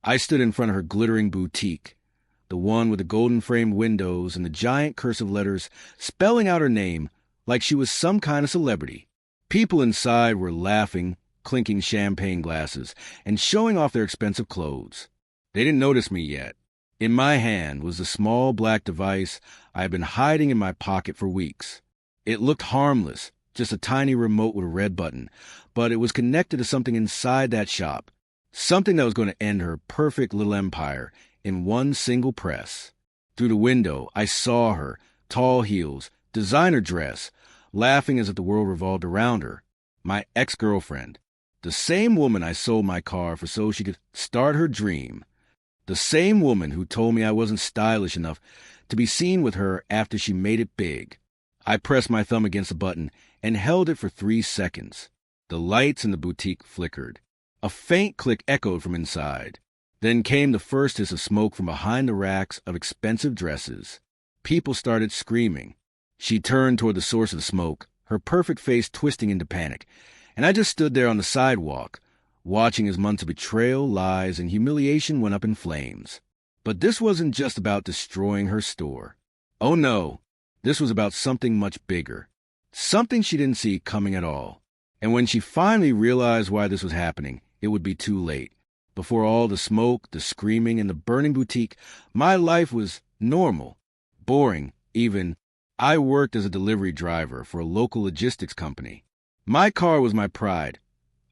I stood in front of her glittering boutique, the one with the golden-framed windows and the giant cursive letters spelling out her name like she was some kind of celebrity. People inside were laughing, clinking champagne glasses, and showing off their expensive clothes. They didn't notice me yet. In my hand was the small black device I had been hiding in my pocket for weeks. It looked harmless, just a tiny remote with a red button, but it was connected to something inside that shop, something that was going to end her perfect little empire in one single press. Through the window, I saw her, tall heels, designer dress, laughing as if the world revolved around her. My ex-girlfriend, the same woman I sold my car for so she could start her dream. The same woman who told me I wasn't stylish enough to be seen with her after she made it big. I pressed my thumb against the button and held it for 3 seconds. The lights in the boutique flickered. A faint click echoed from inside. Then came the first hiss of smoke from behind the racks of expensive dresses. People started screaming. She turned toward the source of the smoke, her perfect face twisting into panic, and I just stood there on the sidewalk, watching as months of betrayal, lies, and humiliation went up in flames. But this wasn't just about destroying her store. Oh no, this was about something much bigger. Something she didn't see coming at all. And when she finally realized why this was happening, it would be too late. Before all the smoke, the screaming, and the burning boutique, my life was normal, boring, even. I worked as a delivery driver for a local logistics company. My car was my pride.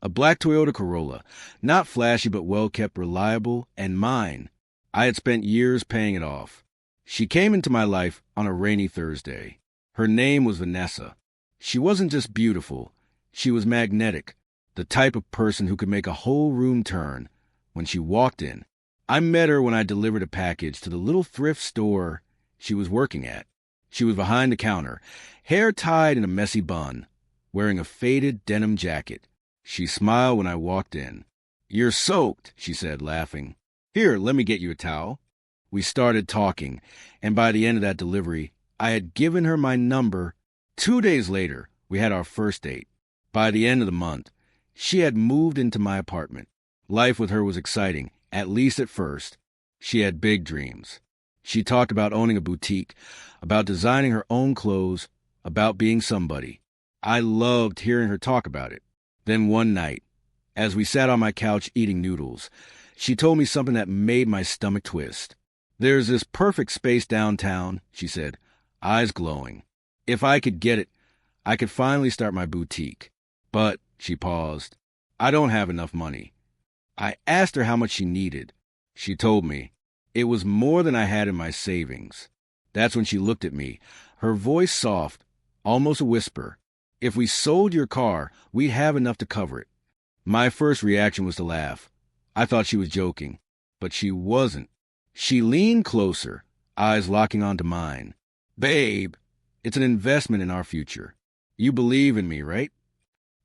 A black Toyota Corolla, not flashy but well-kept, reliable, and mine. I had spent years paying it off. She came into my life on a rainy Thursday. Her name was Vanessa. She wasn't just beautiful. She was magnetic, the type of person who could make a whole room turn. When she walked in, I met her when I delivered a package to the little thrift store she was working at. She was behind the counter, hair tied in a messy bun, wearing a faded denim jacket. She smiled when I walked in. "You're soaked," she said, laughing. "Here, let me get you a towel." We started talking, and by the end of that delivery, I had given her my number. 2 days later, we had our first date. By the end of the month, she had moved into my apartment. Life with her was exciting, at least at first. She had big dreams. She talked about owning a boutique, about designing her own clothes, about being somebody. I loved hearing her talk about it. Then one night, as we sat on my couch eating noodles, she told me something that made my stomach twist. "There's this perfect space downtown," she said, eyes glowing. "If I could get it, I could finally start my boutique. But," she paused, "I don't have enough money." I asked her how much she needed. She told me. It was more than I had in my savings. That's when she looked at me, her voice soft, almost a whisper. "If we sold your car, we'd have enough to cover it." My first reaction was to laugh. I thought she was joking, but she wasn't. She leaned closer, eyes locking onto mine. "Babe, it's an investment in our future. You believe in me, right?"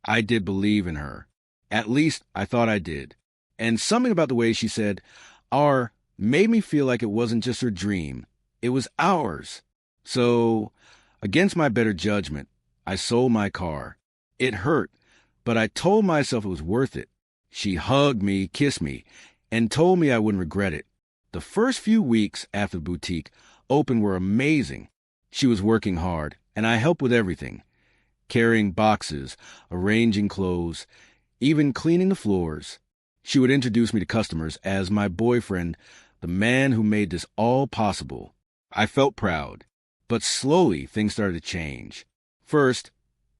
I did believe in her. At least, I thought I did. And something about the way she said, "our," made me feel like it wasn't just her dream. It was ours. So, against my better judgment, I sold my car. It hurt, but I told myself it was worth it. She hugged me, kissed me, and told me I wouldn't regret it. The first few weeks after the boutique opened were amazing. She was working hard, and I helped with everything. Carrying boxes, arranging clothes, even cleaning the floors. She would introduce me to customers as my boyfriend, the man who made this all possible. I felt proud. But slowly, things started to change. First,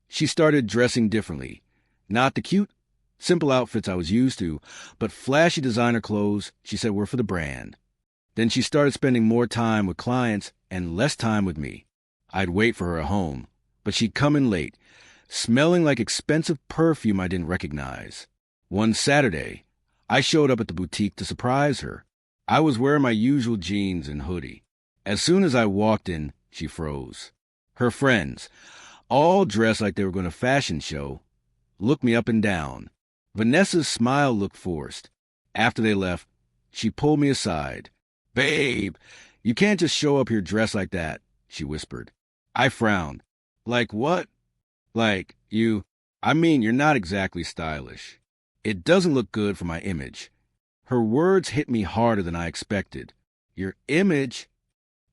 she started dressing differently. Not the cute, simple outfits I was used to, but flashy designer clothes she said were for the brand. Then she started spending more time with clients and less time with me. I'd wait for her at home, but she'd come in late, smelling like expensive perfume I didn't recognize. One Saturday, I showed up at the boutique to surprise her. I was wearing my usual jeans and hoodie. As soon as I walked in, she froze. Her friends, all dressed like they were going to a fashion show, looked me up and down. Vanessa's smile looked forced. After they left, she pulled me aside. "Babe, you can't just show up here dressed like that," she whispered. I frowned. "Like what?" "Like, you're not exactly stylish. It doesn't look good for my image." Her words hit me harder than I expected. Your image?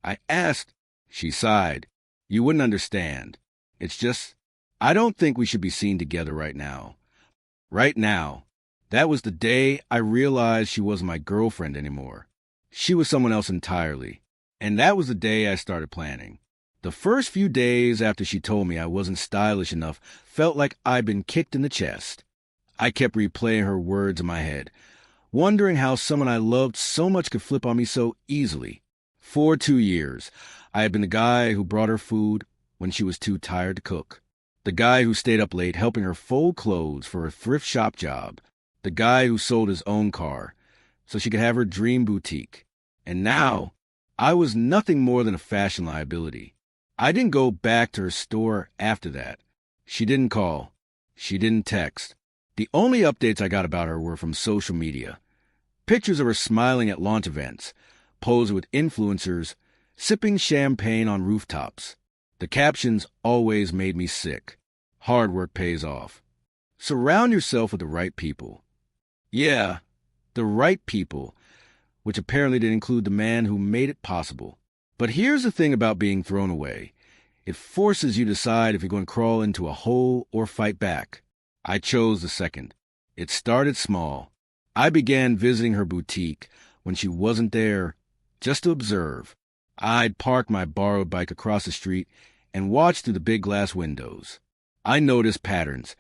I asked. She sighed. You wouldn't understand. It's just, I don't think we should be seen together right now. Right now. That was the day I realized she wasn't my girlfriend anymore. She was someone else entirely. And that was the day I started planning. The first few days after she told me I wasn't stylish enough felt like I'd been kicked in the chest. I kept replaying her words in my head, wondering how someone I loved so much could flip on me so easily. For 2 years, I had been the guy who brought her food when she was too tired to cook. The guy who stayed up late helping her fold clothes for a thrift shop job. The guy who sold his own car so she could have her dream boutique. And now, I was nothing more than a fashion liability. I didn't go back to her store after that. She didn't call. She didn't text. The only updates I got about her were from social media. Pictures of her smiling at launch events, posing with influencers, sipping champagne on rooftops. The captions always made me sick. Hard work pays off. Surround yourself with the right people. Yeah, the right people, which apparently didn't include the man who made it possible. But here's the thing about being thrown away. It forces you to decide if you're going to crawl into a hole or fight back. I chose the second. It started small. I began visiting her boutique when she wasn't there, just to observe. I'd park my borrowed bike across the street and watch through the big glass windows. I noticed patterns.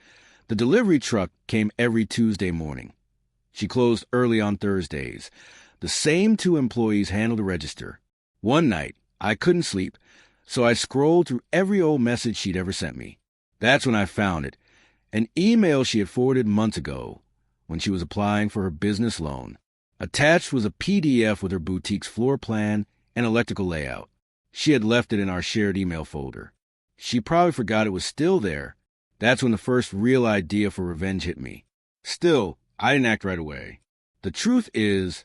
The delivery truck came every Tuesday morning. She closed early on Thursdays. The same 2 employees handled the register. One night, I couldn't sleep, so I scrolled through every old message she'd ever sent me. That's when I found it. An email she had forwarded months ago when she was applying for her business loan. Attached was a PDF with her boutique's floor plan and electrical layout. She had left it in our shared email folder. She probably forgot it was still there. That's when the first real idea for revenge hit me. Still, I didn't act right away. The truth is,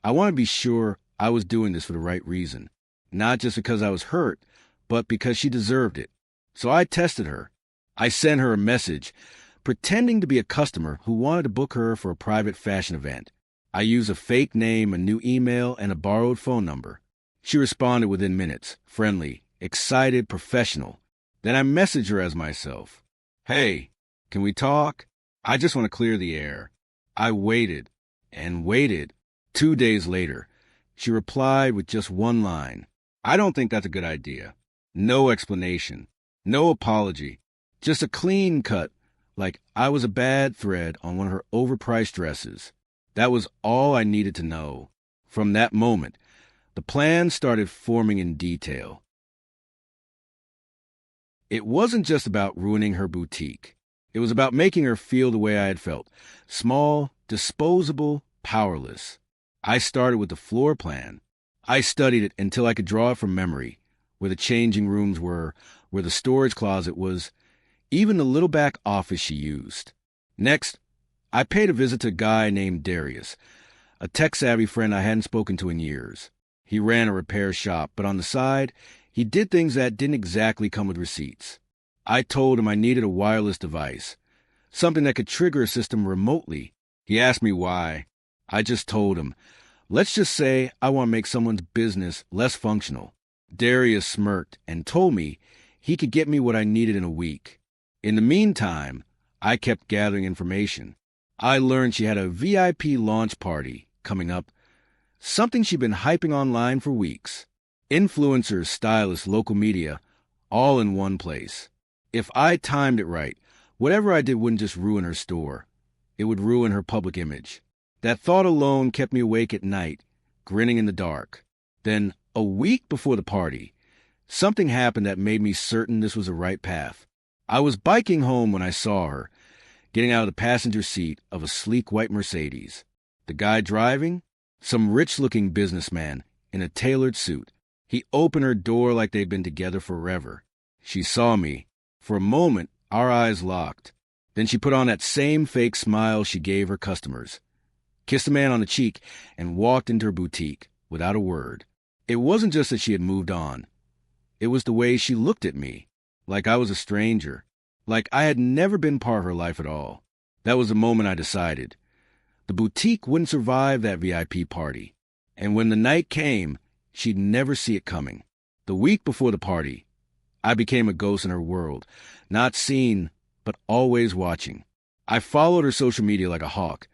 I want to be sure I was doing this for the right reason. Not just because I was hurt, but because she deserved it. So I tested her. I sent her a message, pretending to be a customer who wanted to book her for a private fashion event. I used a fake name, a new email, and a borrowed phone number. She responded within minutes, friendly, excited, professional. Then I messaged her as myself. Hey, can we talk? I just want to clear the air. I waited and waited. 2 days later, she replied with just one line. I don't think that's a good idea. No explanation. No apology. Just a clean cut, like I was a bad thread on one of her overpriced dresses. That was all I needed to know. From that moment, the plan started forming in detail. It wasn't just about ruining her boutique. It was about making her feel the way I had felt. Small, disposable, powerless. I started with the floor plan. I studied it until I could draw it from memory, where the changing rooms were, where the storage closet was, even the little back office she used. Next, I paid a visit to a guy named Darius, a tech-savvy friend I hadn't spoken to in years. He ran a repair shop, but on the side, he did things that didn't exactly come with receipts. I told him I needed a wireless device, something that could trigger a system remotely. He asked me why. I just told him, let's just say I want to make someone's business less functional. Darius smirked and told me he could get me what I needed in a week. In the meantime, I kept gathering information. I learned she had a VIP launch party coming up, something she'd been hyping online for weeks. Influencers, stylists, local media, all in one place. If I timed it right, whatever I did wouldn't just ruin her store. It would ruin her public image. That thought alone kept me awake at night, grinning in the dark. Then, a week before the party, something happened that made me certain this was the right path. I was biking home when I saw her, getting out of the passenger seat of a sleek white Mercedes. The guy driving? Some rich-looking businessman in a tailored suit. He opened her door like they'd been together forever. She saw me. For a moment, our eyes locked. Then she put on that same fake smile she gave her customers, kissed the man on the cheek, and walked into her boutique without a word. It wasn't just that she had moved on. It was the way she looked at me, like I was a stranger, like I had never been part of her life at all. That was the moment I decided. The boutique wouldn't survive that VIP party. And when the night came, she'd never see it coming. The week before the party, I became a ghost in her world, not seen, but always watching. I followed her social media like a hawk,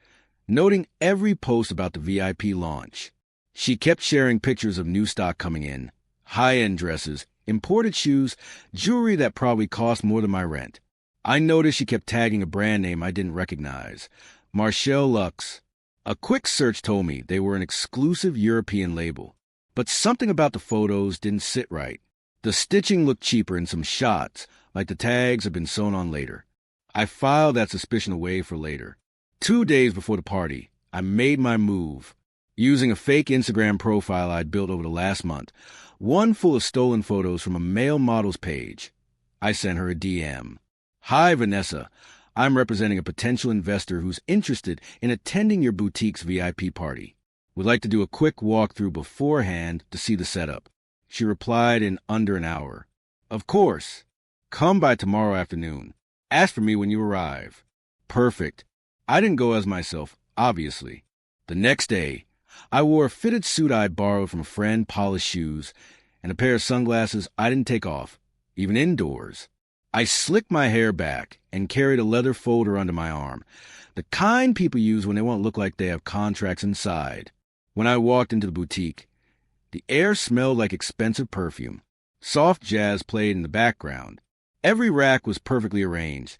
noting every post about the VIP launch. She kept sharing pictures of new stock coming in, high-end dresses, imported shoes, jewelry that probably cost more than my rent. I noticed she kept tagging a brand name I didn't recognize, Marshall Lux. A quick search told me they were an exclusive European label, but something about the photos didn't sit right. The stitching looked cheaper in some shots, like the tags had been sewn on later. I filed that suspicion away for later. 2 days before the party, I made my move. Using a fake Instagram profile I'd built over the last month, one full of stolen photos from a male model's page. I sent her a DM. "Hi, Vanessa. I'm representing a potential investor who's interested in attending your boutique's VIP party. Would like to do a quick walkthrough beforehand to see the setup." She replied in under an hour. "Of course. Come by tomorrow afternoon. Ask for me when you arrive." Perfect. I didn't go as myself, obviously. The next day, I wore a fitted suit I'd borrowed from a friend, polished shoes, and a pair of sunglasses I didn't take off, even indoors. I slicked my hair back and carried a leather folder under my arm, the kind people use when they want to look like they have contracts inside. When I walked into the boutique, the air smelled like expensive perfume. Soft jazz played in the background. Every rack was perfectly arranged,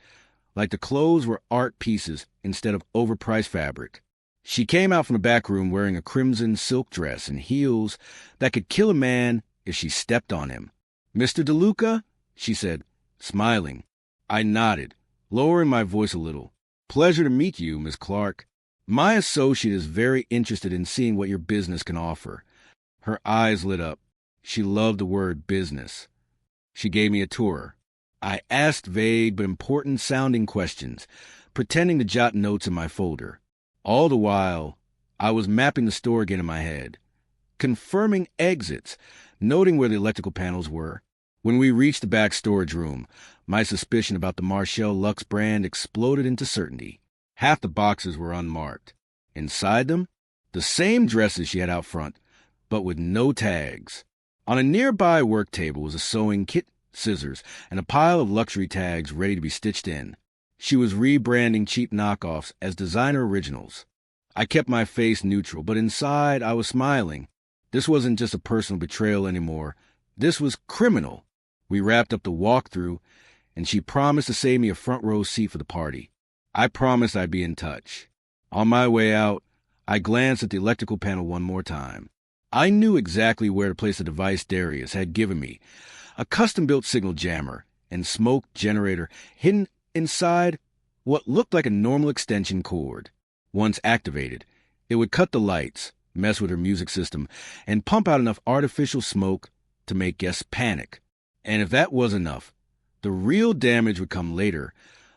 like the clothes were art pieces instead of overpriced fabric. She came out from the back room wearing a crimson silk dress and heels that could kill a man if she stepped on him. "Mr. DeLuca?" she said, smiling. I nodded, lowering my voice a little. "Pleasure to meet you, Miss Clark. My associate is very interested in seeing what your business can offer." Her eyes lit up. She loved the word business. She gave me a tour. I asked vague but important-sounding questions, pretending to jot notes in my folder. All the while, I was mapping the store again in my head, confirming exits, noting where the electrical panels were. When we reached the back storage room, my suspicion about the Marshall Lux brand exploded into certainty. Half the boxes were unmarked. Inside them, the same dresses she had out front, but with no tags. On a nearby work table was a sewing kit, scissors, and a pile of luxury tags ready to be stitched in. She was rebranding cheap knockoffs as designer originals. I kept my face neutral, but inside I was smiling. This wasn't just a personal betrayal anymore. This was criminal. We wrapped up the walkthrough, and she promised to save me a front row seat for the party. I promised I'd be in touch. On my way out, I glanced at the electrical panel one more time. I knew exactly where to place the device Darius had given me, a custom-built signal jammer and smoke generator hidden inside what looked like a normal extension cord. Once activated, it would cut the lights, mess with her music system, and pump out enough artificial smoke to make guests panic. And if that was enough, the real damage would come later,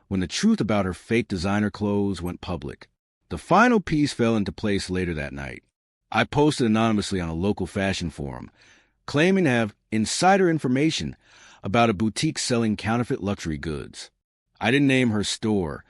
when the truth about her fake designer clothes went public. The final piece fell into place later that night. I posted anonymously on a local fashion forum, claiming to have insider information about a boutique selling counterfeit luxury goods. I didn't name her store,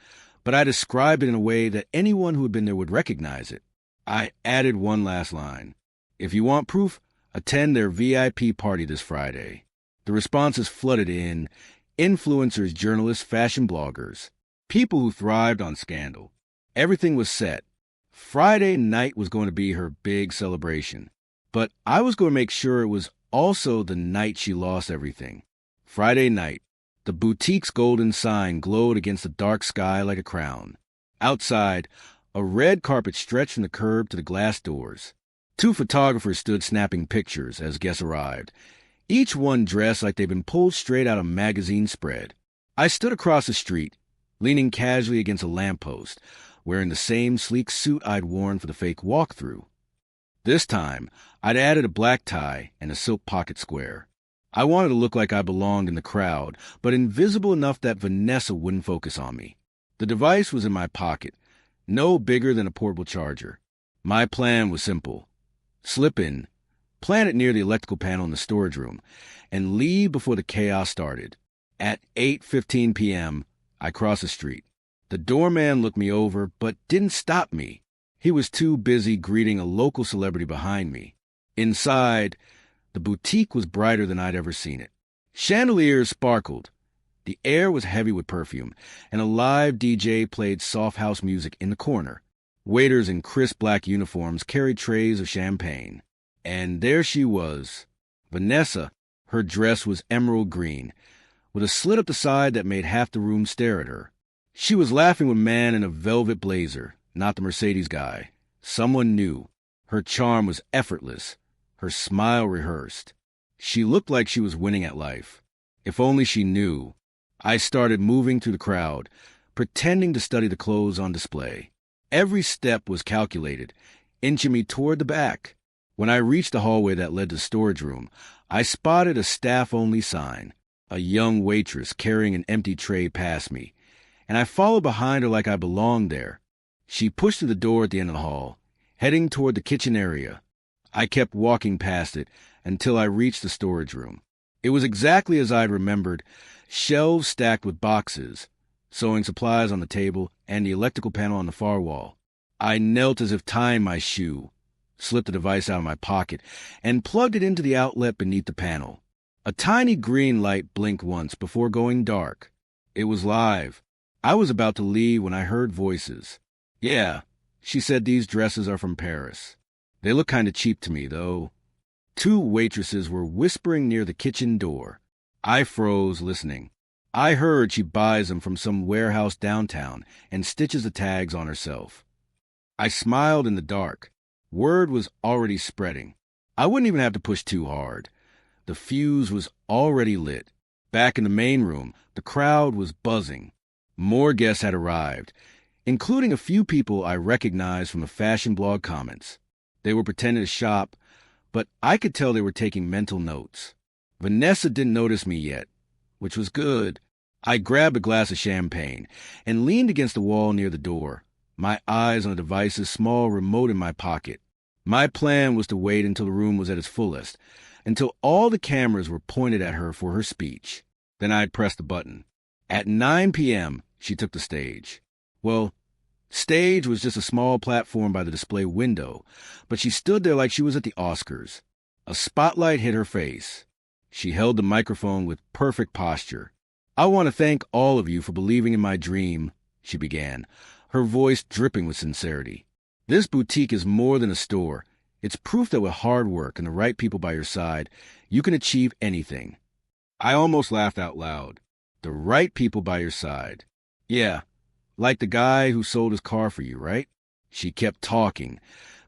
but I described it in a way that anyone who had been there would recognize it. I added one last line. "If you want proof, attend their VIP party this Friday." The responses flooded in: influencers, journalists, fashion bloggers, people who thrived on scandal. Everything was set. Friday night was going to be her big celebration. But I was going to make sure it was also the night she lost everything. Friday night, the boutique's golden sign glowed against the dark sky like a crown. Outside, a red carpet stretched from the curb to the glass doors. 2 photographers stood snapping pictures as guests arrived, each one dressed like they'd been pulled straight out of a magazine spread. I stood across the street, leaning casually against a lamppost, wearing the same sleek suit I'd worn for the fake walkthrough. This time, I'd added a black tie and a silk pocket square. I wanted to look like I belonged in the crowd, but invisible enough that Vanessa wouldn't focus on me. The device was in my pocket, no bigger than a portable charger. My plan was simple. Slip in, plant it near the electrical panel in the storage room, and leave before the chaos started. At 8:15 p.m., I crossed the street. The doorman looked me over, but didn't stop me. He was too busy greeting a local celebrity behind me. Inside, the boutique was brighter than I'd ever seen it. Chandeliers sparkled. The air was heavy with perfume, and a live DJ played soft house music in the corner. Waiters in crisp black uniforms carried trays of champagne. And there she was, Vanessa. Her dress was emerald green, with a slit up the side that made half the room stare at her. She was laughing with a man in a velvet blazer, not the Mercedes guy. Someone new. Her charm was effortless, her smile rehearsed. She looked like she was winning at life. If only she knew. I started moving through the crowd, pretending to study the clothes on display. Every step was calculated, inching me toward the back. When I reached the hallway that led to the storage room, I spotted a staff-only sign. A young waitress carrying an empty tray passed me, and I followed behind her like I belonged there. She pushed through the door at the end of the hall, heading toward the kitchen area. I kept walking past it until I reached the storage room. It was exactly as I'd remembered, shelves stacked with boxes, sewing supplies on the table, and the electrical panel on the far wall. I knelt as if tying my shoe, slipped the device out of my pocket, and plugged it into the outlet beneath the panel. A tiny green light blinked once before going dark. It was live. I was about to leave when I heard voices. "Yeah," she said, "these dresses are from Paris. They look kind of cheap to me, though." Two waitresses were whispering near the kitchen door. I froze, listening. I heard she buys them from some warehouse downtown and stitches the tags on herself. I smiled in the dark. Word was already spreading. I wouldn't even have to push too hard. The fuse was already lit. Back in the main room, the crowd was buzzing. More guests had arrived, including a few people I recognized from the fashion blog comments. They were pretending to shop, but I could tell they were taking mental notes. Vanessa didn't notice me yet, which was good. I grabbed a glass of champagne and leaned against the wall near the door, my eyes on the device's small remote in my pocket. My plan was to wait until the room was at its fullest, until all the cameras were pointed at her for her speech. Then I'd press the button. At 9 p.m., she took the stage. Well, stage was just a small platform by the display window, but she stood there like she was at the Oscars. A spotlight hit her face. She held the microphone with perfect posture. "I want to thank all of you for believing in my dream," she began, her voice dripping with sincerity. "This boutique is more than a store. It's proof that with hard work and the right people by your side, you can achieve anything." I almost laughed out loud. The right people by your side. Yeah, like the guy who sold his car for you, right? She kept talking,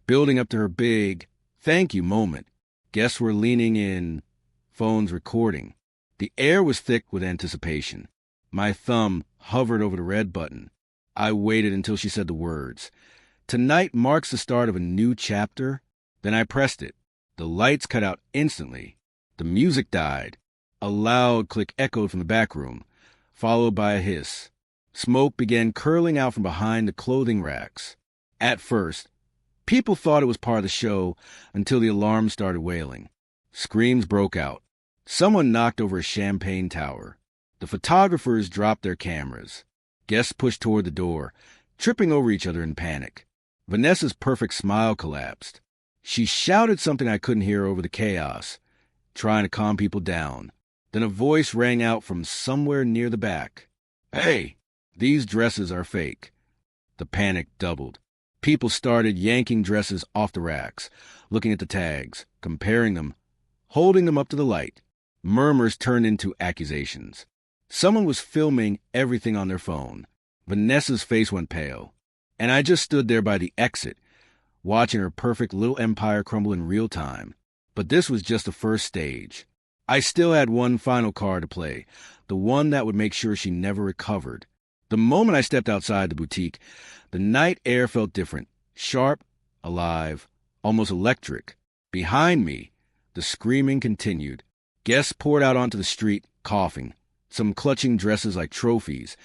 building up to her big thank you moment. Guests were leaning in, phones recording. The air was thick with anticipation. My thumb hovered over the red button. I waited until she said the words. "Tonight marks the start of a new chapter." Then I pressed it. The lights cut out instantly. The music died. A loud click echoed from the back room, followed by a hiss. Smoke began curling out from behind the clothing racks. At first, people thought it was part of the show until the alarm started wailing. Screams broke out. Someone knocked over a champagne tower. The photographers dropped their cameras. Guests pushed toward the door, tripping over each other in panic. Vanessa's perfect smile collapsed. She shouted something I couldn't hear over the chaos, trying to calm people down. Then a voice rang out from somewhere near the back. "Hey, these dresses are fake." The panic doubled. People started yanking dresses off the racks, looking at the tags, comparing them, holding them up to the light. Murmurs turned into accusations. Someone was filming everything on their phone. Vanessa's face went pale, and I just stood there by the exit, watching her perfect little empire crumble in real time. But this was just the first stage. I still had one final card to play, the one that would make sure she never recovered. The moment I stepped outside the boutique, the night air felt different, sharp, alive, almost electric. Behind me, the screaming continued. Guests poured out onto the street, coughing, some clutching dresses like trophies,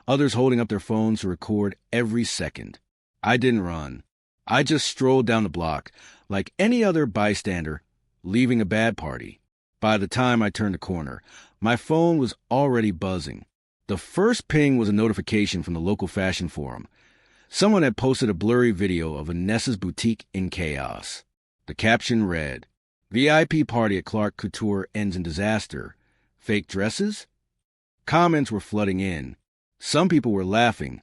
others holding up their phones to record every second. I didn't run. I just strolled down the block, like any other bystander, leaving a bad party. By the time I turned the corner, my phone was already buzzing. The first ping was a notification from the local fashion forum. Someone had posted a blurry video of Vanessa's boutique in chaos. The caption read, "VIP party at Clark Couture ends in disaster. Fake dresses?" Comments were flooding in. Some people were laughing,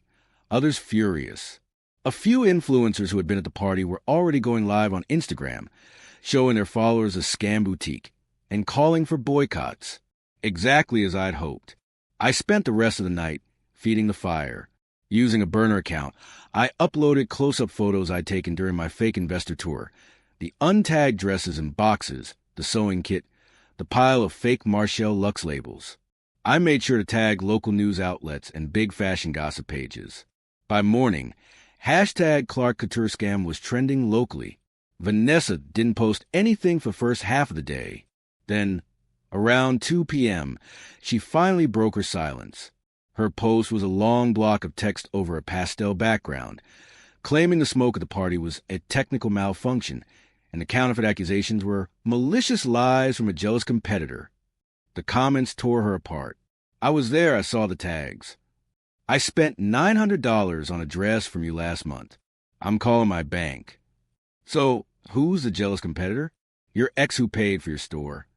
others furious. A few influencers who had been at the party were already going live on Instagram, showing their followers a scam boutique and calling for boycotts. Exactly as I'd hoped. I spent the rest of the night feeding the fire. Using a burner account, I uploaded close-up photos I'd taken during my fake investor tour. The untagged dresses and boxes, the sewing kit, the pile of fake Marshall Luxe labels. I made sure to tag local news outlets and big fashion gossip pages. By morning, hashtag Clark Couture scam was trending locally. Vanessa didn't post anything for the first half of the day. Then, around 2 p.m., she finally broke her silence. Her post was a long block of text over a pastel background, claiming the smoke at the party was a technical malfunction, and the counterfeit accusations were malicious lies from a jealous competitor. The comments tore her apart. I was there, I saw the tags. "I spent $900 on a dress from you last month. I'm calling my bank." So, who's the jealous competitor? Your ex who paid for your store.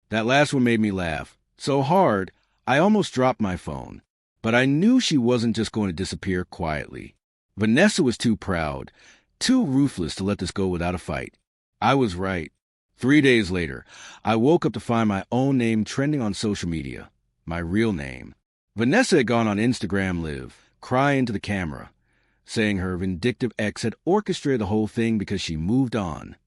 That last one made me laugh. So hard, I almost dropped my phone. But I knew she wasn't just going to disappear quietly. Vanessa was too proud, too ruthless to let this go without a fight. I was right. 3 days later, I woke up to find my own name trending on social media. My real name. Vanessa had gone on Instagram Live, crying to the camera, saying her vindictive ex had orchestrated the whole thing because she moved on.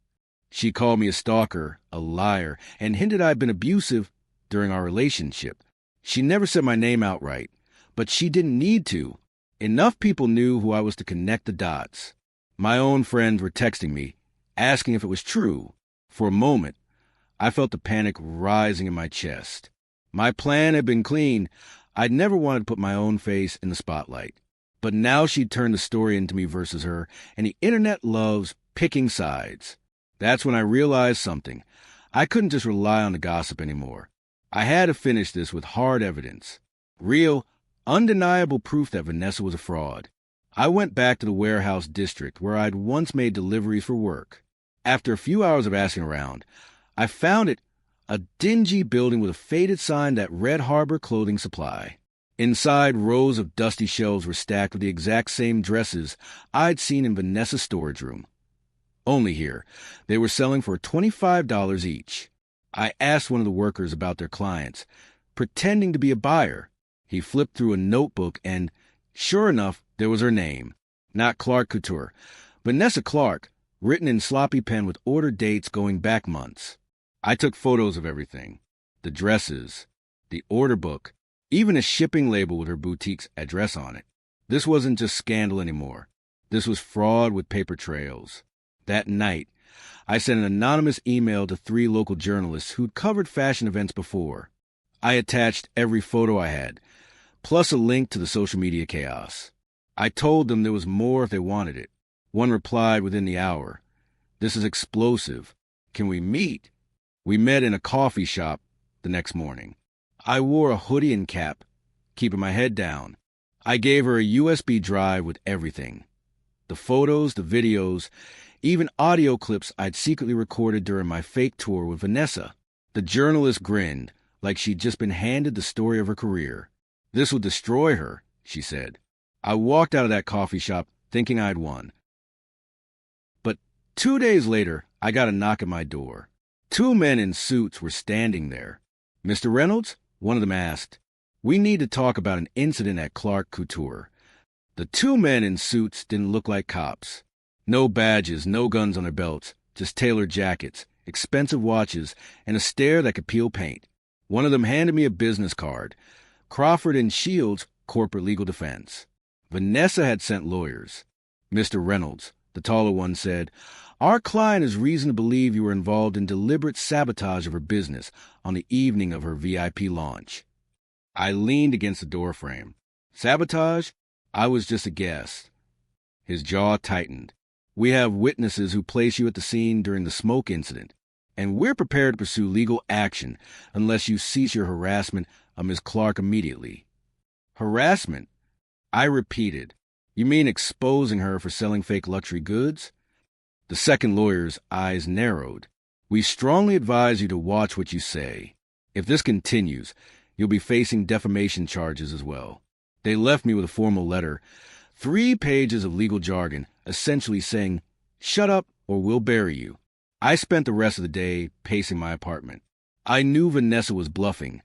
She called me a stalker, a liar, and hinted I'd been abusive during our relationship. She never said my name outright, but she didn't need to. Enough people knew who I was to connect the dots. My own friends were texting me, asking if it was true. For a moment, I felt the panic rising in my chest. My plan had been clean. I'd never wanted to put my own face in the spotlight. But now she'd turned the story into me versus her, and the internet loves picking sides. That's when I realized something. I couldn't just rely on the gossip anymore. I had to finish this with hard evidence. Real, undeniable proof that Vanessa was a fraud. I went back to the warehouse district where I'd once made deliveries for work. After a few hours of asking around, I found it a dingy building with a faded sign that read Harbor Clothing Supply. Inside, rows of dusty shelves were stacked with the exact same dresses I'd seen in Vanessa's storage room. Only here, they were selling for $25 each. I asked one of the workers about their clients, pretending to be a buyer. He flipped through a notebook and, sure enough, there was her name. Not Clark Couture. Vanessa Clark, written in sloppy pen with order dates going back months. I took photos of everything. The dresses, the order book, even a shipping label with her boutique's address on it. This wasn't just scandal anymore. This was fraud with paper trails. That night, I sent an anonymous email to 3 local journalists who'd covered fashion events before. I attached every photo I had, plus a link to the social media chaos. I told them there was more if they wanted it. One replied within the hour, "This is explosive. Can we meet?" We met in a coffee shop the next morning. I wore a hoodie and cap, keeping my head down. I gave her a USB drive with everything. The photos, the videos, even audio clips I'd secretly recorded during my fake tour with Vanessa. The journalist grinned, like she'd just been handed the story of her career. "This will destroy her," she said. I walked out of that coffee shop thinking I'd won. But 2 days later, I got a knock at my door. 2 men in suits were standing there. "Mr. Reynolds?" one of them asked. "We need to talk about an incident at Clark Couture." The 2 men in suits didn't look like cops. No badges, no guns on their belts, just tailored jackets, expensive watches, and a stare that could peel paint. One of them handed me a business card. Crawford and Shields, Corporate Legal Defense. Vanessa had sent lawyers. "Mr. Reynolds," the taller one said, "our client has reason to believe you were involved in deliberate sabotage of her business on the evening of her VIP launch." I leaned against the doorframe. "Sabotage? I was just a guest." His jaw tightened. "We have witnesses who place you at the scene during the smoke incident, and we're prepared to pursue legal action unless you cease your harassment of Ms. Clark immediately." "Harassment?" I repeated. You mean exposing her for selling fake luxury goods? The second lawyer's eyes narrowed. We strongly advise you to watch what you say. If this continues, you'll be facing defamation charges as well. They left me with a formal letter, 3 pages of legal jargon, essentially saying, "Shut up or we'll bury you." I spent the rest of the day pacing my apartment. I knew Vanessa was bluffing.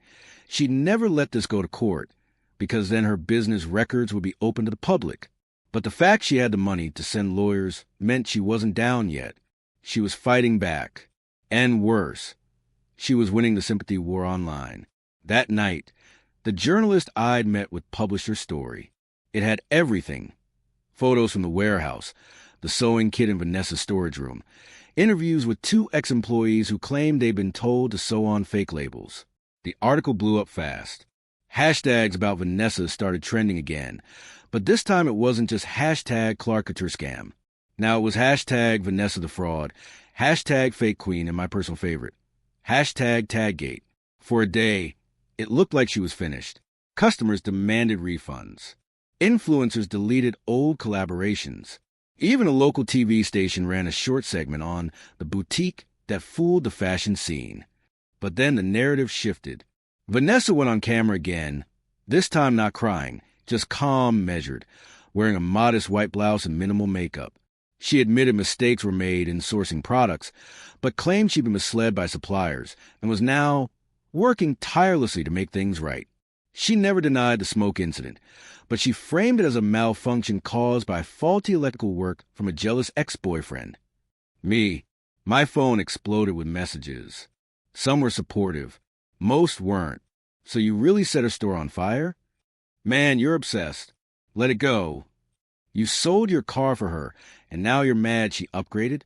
She'd never let this go to court, because then her business records would be open to the public. But the fact she had the money to send lawyers meant she wasn't down yet. She was fighting back. And worse, she was winning the sympathy war online. That night, the journalist I'd met with published her story. It had everything. Photos from the warehouse, the sewing kit in Vanessa's storage room, interviews with 2 ex-employees who claimed they'd been told to sew on fake labels. The article blew up fast. Hashtags about Vanessa started trending again, but this time it wasn't just hashtag Clarkature scam. Now it was hashtag Vanessa the fraud, hashtag fake queen, and my personal favorite, hashtag taggate. For a day, it looked like she was finished. Customers demanded refunds. Influencers deleted old collaborations. Even a local TV station ran a short segment on the boutique that fooled the fashion scene. But then the narrative shifted. Vanessa went on camera again, this time not crying, just calm, measured, wearing a modest white blouse and minimal makeup. She admitted mistakes were made in sourcing products, but claimed she'd been misled by suppliers and was now working tirelessly to make things right. She never denied the smoke incident, but she framed it as a malfunction caused by faulty electrical work from a jealous ex-boyfriend. My phone exploded with messages. Some were supportive. Most weren't. "So you really set her store on fire? Man, you're obsessed. Let it go. You sold your car for her, and now you're mad she upgraded?"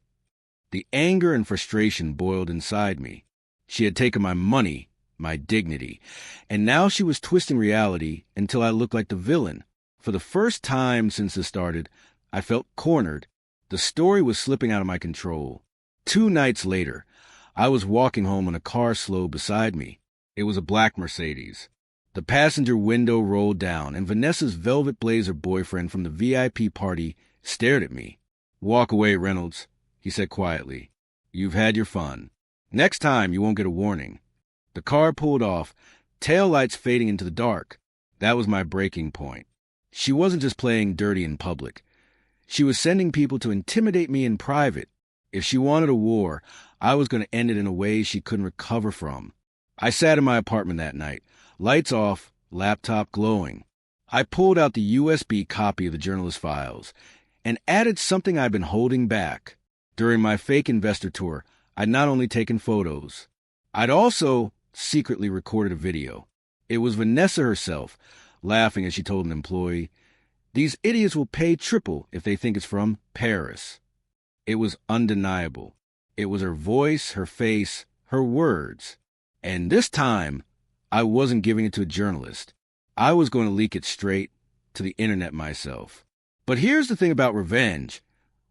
The anger and frustration boiled inside me. She had taken my money, my dignity, and now she was twisting reality until I looked like the villain. For the first time since this started, I felt cornered. The story was slipping out of my control. 2 nights later, I was walking home when a car slowed beside me. It was a black Mercedes. The passenger window rolled down, and Vanessa's velvet blazer boyfriend from the VIP party stared at me. "Walk away, Reynolds," he said quietly. "You've had your fun. Next time, you won't get a warning." The car pulled off, taillights fading into the dark. That was my breaking point. She wasn't just playing dirty in public. She was sending people to intimidate me in private. If she wanted a war, I was going to end it in a way she couldn't recover from. I sat in my apartment that night, lights off, laptop glowing. I pulled out the USB copy of the journalist's files and added something I'd been holding back. During my fake investor tour, I'd not only taken photos, I'd also secretly recorded a video. It was Vanessa herself, laughing as she told an employee, "These idiots will pay triple if they think it's from Paris." It was undeniable. It was her voice, her face, her words. And this time, I wasn't giving it to a journalist. I was going to leak it straight to the internet myself. But here's the thing about revenge.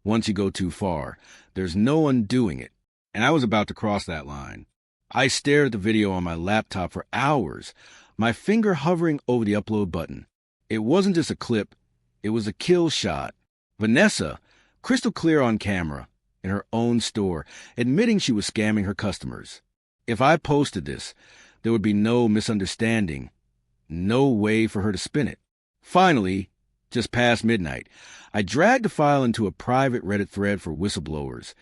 Once you go too far, there's no undoing it. And I was about to cross that line. I stared at the video on my laptop for hours, my finger hovering over the upload button. It wasn't just a clip, it was a kill shot. Vanessa, crystal clear on camera, in her own store, admitting she was scamming her customers. If I posted this, there would be no misunderstanding, no way for her to spin it. Finally, just past midnight, I dragged the file into a private Reddit thread for whistleblowers,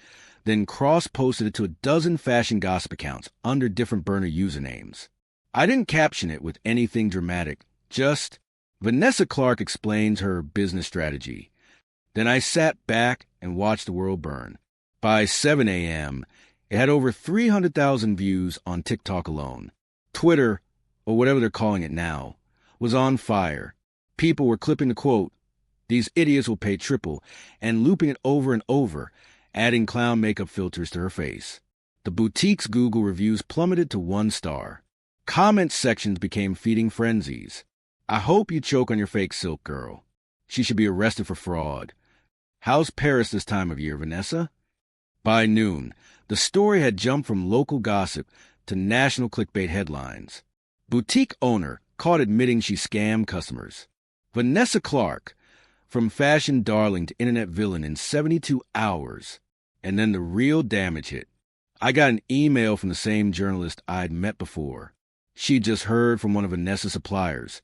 then cross-posted it to a dozen fashion gossip accounts under different burner usernames. I didn't caption it with anything dramatic, just, "Vanessa Clark explains her business strategy." Then I sat back and watched the world burn. By 7 a.m., it had over 300,000 views on TikTok alone. Twitter, or whatever they're calling it now, was on fire. People were clipping the quote, "These idiots will pay triple," and looping it over and over, adding clown makeup filters to her face. The boutique's Google reviews plummeted to 1 star. Comment sections became feeding frenzies. "I hope you choke on your fake silk, girl. She should be arrested for fraud. How's Paris this time of year, Vanessa?" By noon, the story had jumped from local gossip to national clickbait headlines. Boutique owner caught admitting she scammed customers. Vanessa Clark, From fashion darling to internet villain in 72 hours. And then the real damage hit. I got an email from the same journalist I'd met before. She'd just heard from one of Vanessa's suppliers.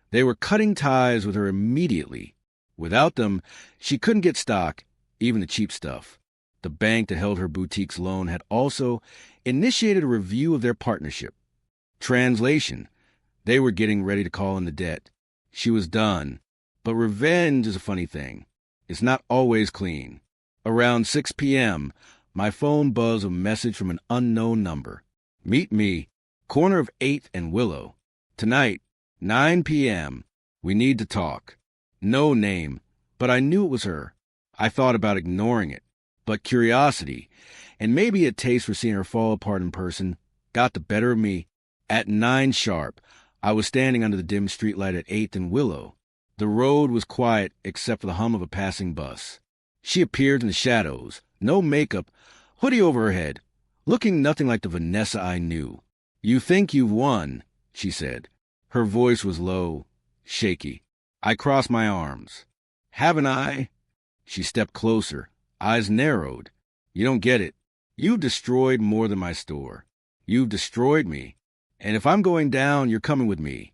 They were cutting ties with her immediately. Without them, she couldn't get stock, even the cheap stuff. The bank that held her boutique's loan had also initiated a review of their partnership. Translation: they were getting ready to call in the debt. She was done. But revenge is a funny thing. It's not always clean. Around 6 p.m., my phone buzzed with a message from an unknown number. Meet me, corner of 8th and Willow. Tonight, 9 p.m. We need to talk. No name, but I knew it was her. I thought about ignoring it, but curiosity, and maybe a taste for seeing her fall apart in person, got the better of me. At 9 sharp, I was standing under the dim streetlight at 8th and Willow. The road was quiet except for the hum of a passing bus. She appeared in the shadows, no makeup, hoodie over her head, looking nothing like the Vanessa I knew. "You think you've won," she said. Her voice was low, shaky. I crossed my arms. "Haven't I?" She stepped closer, eyes narrowed. "You don't get it. You've destroyed more than my store. You've destroyed me. And if I'm going down, you're coming with me."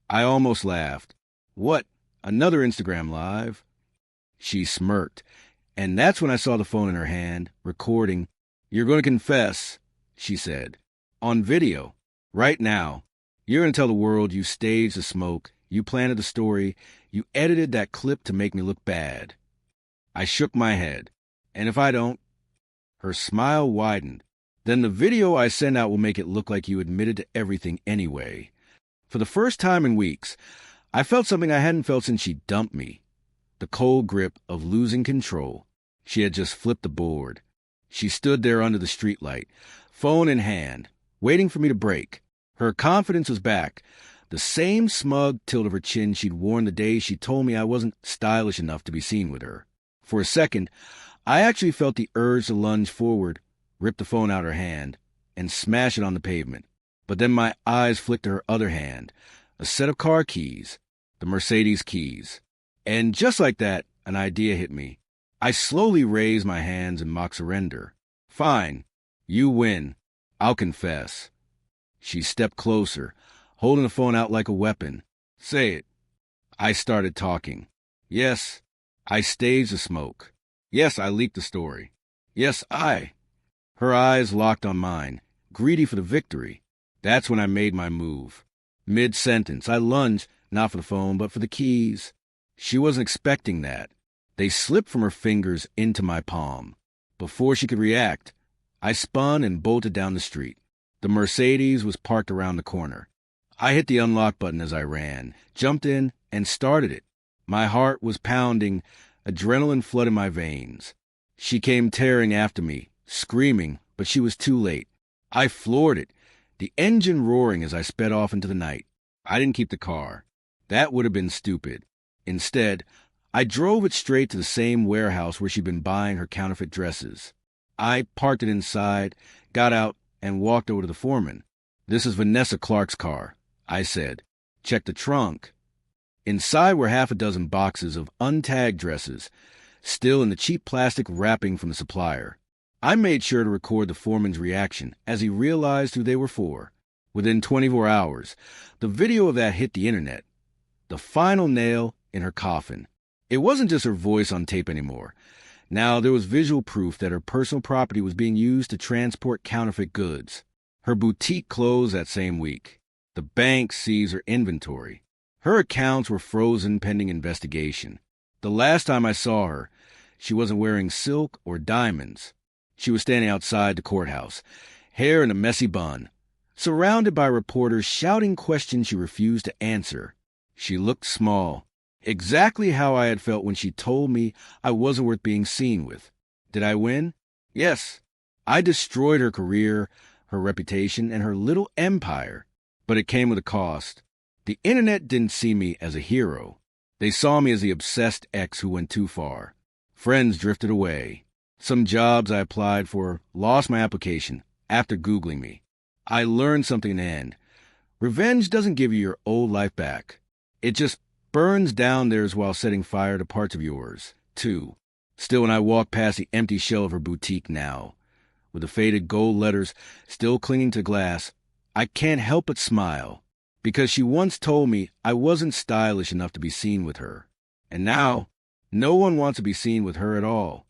I almost laughed. "What? Another Instagram Live?" She smirked, and that's when I saw the phone in her hand, recording. "You're going to confess," she said. "On video. Right now. You're going to tell the world you staged the smoke, you planted the story, you edited that clip to make me look bad." I shook my head. "And if I don't?" Her smile widened. "Then the video I send out will make it look like you admitted to everything anyway." For the first time in weeks, I felt something I hadn't felt since she dumped me. The cold grip of losing control. She had just flipped the board. She stood there under the streetlight, phone in hand, waiting for me to break. Her confidence was back, the same smug tilt of her chin she'd worn the day she told me I wasn't stylish enough to be seen with her. For a second, I actually felt the urge to lunge forward, rip the phone out of her hand, and smash it on the pavement. But then my eyes flicked to her other hand, a set of car keys, the Mercedes keys. And just like that, an idea hit me. I slowly raised my hands in mock surrender. "Fine. You win. I'll confess." She stepped closer, holding the phone out like a weapon. "Say it." I started talking. "Yes, I staged the smoke. Yes, I leaked the story. Yes, I." Her eyes locked on mine, greedy for the victory. That's when I made my move. Mid-sentence, I lunged, not for the phone, but for the keys. She wasn't expecting that. They slipped from her fingers into my palm. Before she could react, I spun and bolted down the street. The Mercedes was parked around the corner. I hit the unlock button as I ran, jumped in, and started it. My heart was pounding, adrenaline flooded my veins. She came tearing after me, screaming, but she was too late. I floored it, the engine roaring as I sped off into the night. I didn't keep the car. That would have been stupid. Instead, I drove it straight to the same warehouse where she'd been buying her counterfeit dresses. I parked it inside, got out, and walked over to the foreman. "This is Vanessa Clark's car," I said. "Check the trunk." Inside were half a dozen boxes of untagged dresses, still in the cheap plastic wrapping from the supplier. I made sure to record the foreman's reaction as he realized who they were for. Within 24 hours, the video of that hit the internet. The final nail in her coffin. It wasn't just her voice on tape anymore. Now there was visual proof that her personal property was being used to transport counterfeit goods. Her boutique closed that same week. The bank seized her inventory. Her accounts were frozen pending investigation. The last time I saw her, she wasn't wearing silk or diamonds. She was standing outside the courthouse, hair in a messy bun, surrounded by reporters shouting questions she refused to answer. She looked small, exactly how I had felt when she told me I wasn't worth being seen with. Did I win? Yes. I destroyed her career, her reputation, and her little empire. But it came with a cost. The internet didn't see me as a hero. They saw me as the obsessed ex who went too far. Friends drifted away. Some jobs I applied for lost my application after Googling me. I learned something in the end. Revenge doesn't give you your old life back. It just burns down theirs while setting fire to parts of yours, too. Still, when I walk past the empty shell of her boutique now, with the faded gold letters still clinging to glass, I can't help but smile, because she once told me I wasn't stylish enough to be seen with her. And now, no one wants to be seen with her at all.